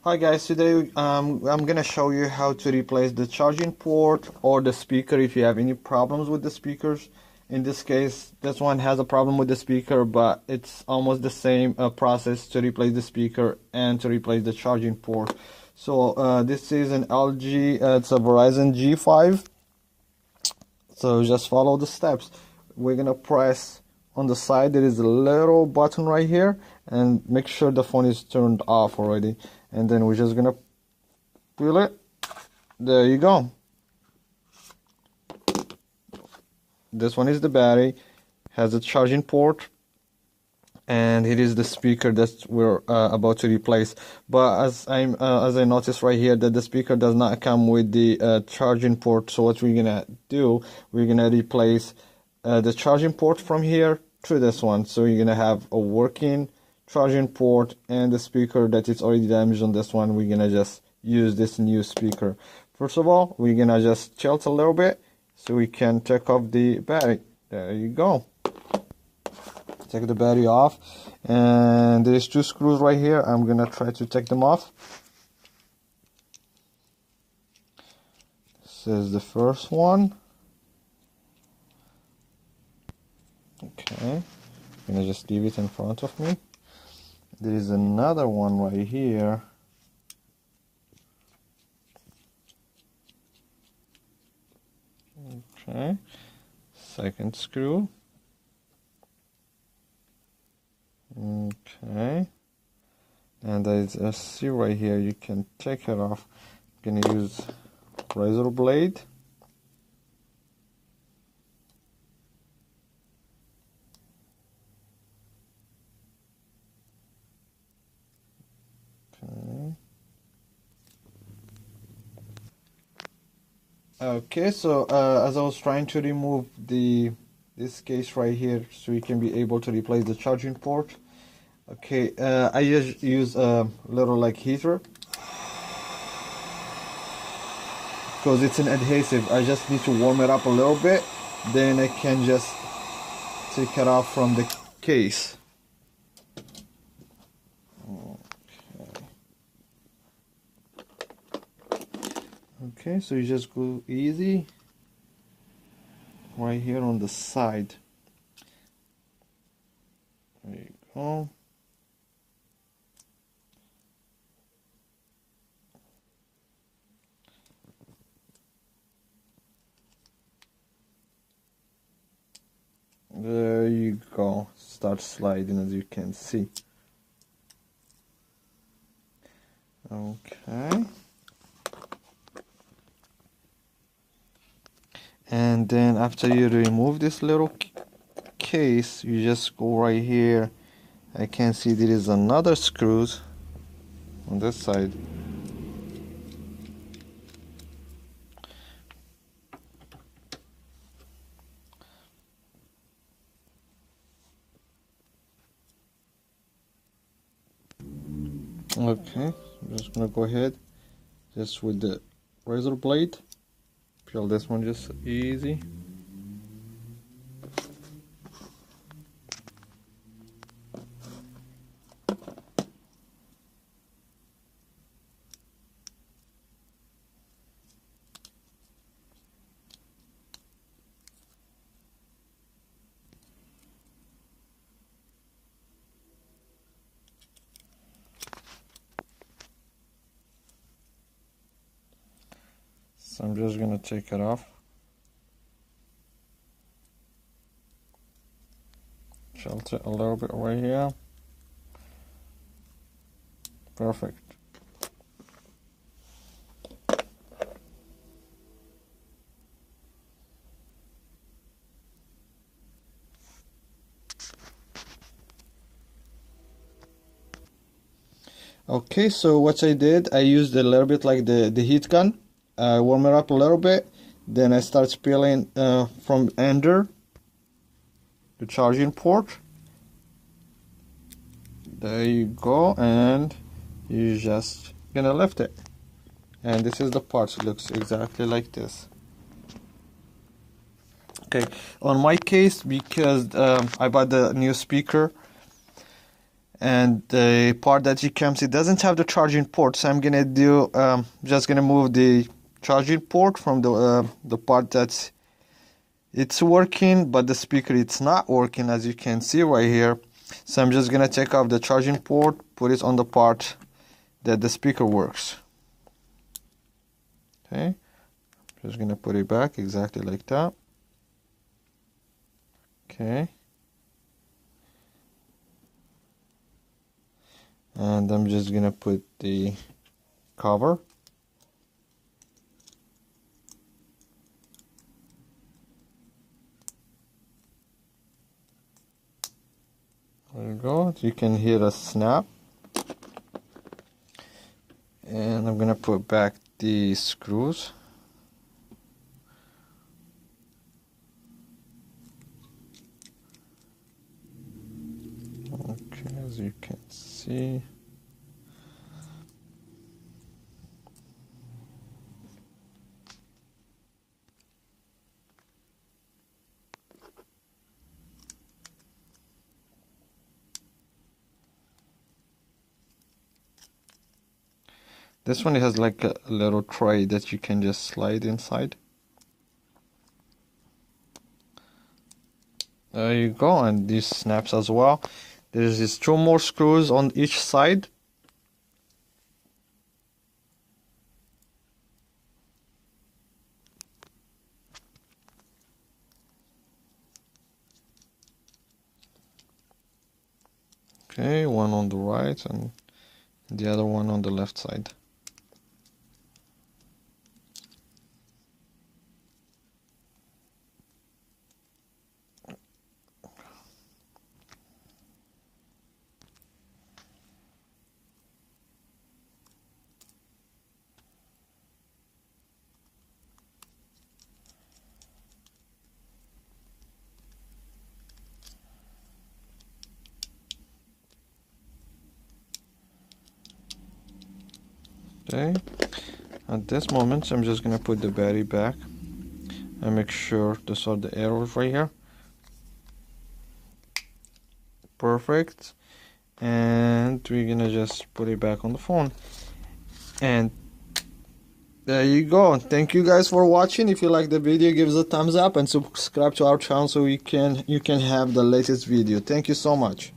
Hi guys, today I'm gonna show you how to replace the charging port or the speaker if you have any problems with the speakers. In this case, this one has a problem with the speaker, but it's almost the same process to replace the speaker and to replace the charging port. So this is an LG, it's a Verizon G5. So just follow the steps. We're gonna press on the side, there is a little button right here, and make sure the phone is turned off already. And then we're just gonna peel it. There you go. This one is the battery, has a charging port, and it is the speaker that we're about to replace. But as I noticed right here that the speaker does not come with the charging port, so what we're gonna do, we're gonna replace the charging port from here to this one. So you're gonna have a working charging port and the speaker that is already damaged on this one. We're gonna just use this new speaker. First of all, we're gonna just tilt a little bit so we can take off the battery. There you go. Take the battery off, and there's two screws right here. I'm gonna try to take them off. This is the first one. Okay, I'm gonna just leave it in front of me. There is another one right here. Okay, second screw. Okay, and there's a C right here. You can take it off. I'm gonna use razor blade. Okay, so as I was trying to remove this case right here, so you can be able to replace the charging port. Okay, I just use a little like heater because it's an adhesive. I just need to warm it up a little bit, then I can just take it off from the case. Okay, so you just go easy right here on the side. There you go. There you go. Start sliding, as you can see. Okay. And then after you remove this little case, you just go right here. I can see there is another screws on this side. Okay, I'm just gonna go ahead just with the razor blade, peel this one just easy. So I'm just gonna take it off. Tilt it a little bit right here. Perfect. Okay, so what I did, I used a little bit like the heat gun. I warm it up a little bit, then I start peeling from under the charging port. There you go, and you just gonna lift it, and this is the part. It looks exactly like this. Okay, on my case, because I bought the new speaker and the part that you can see doesn't have the charging port, so I'm gonna do just gonna move the charging port from the part that it's working, but the speaker it's not working, as you can see right here. So I'm just gonna take off the charging port, put it on the part that the speaker works. Okay, just gonna put it back exactly like that. Okay, and I'm just gonna put the cover. There you go, you can hear a snap. And I'm gonna put back the screws. Okay, as you can see. This one has like a little tray that you can just slide inside. There you go, and these snaps as well. There's these 2 more screws on each side. Okay, one on the right and the other one on the left side. Okay, at this moment I'm just gonna put the battery back and make sure to sort the arrows right here. Perfect. And we're gonna just put it back on the phone, and there you go. Thank you guys for watching. If you like the video, give us a thumbs up and subscribe to our channel so you can have the latest video. Thank you so much.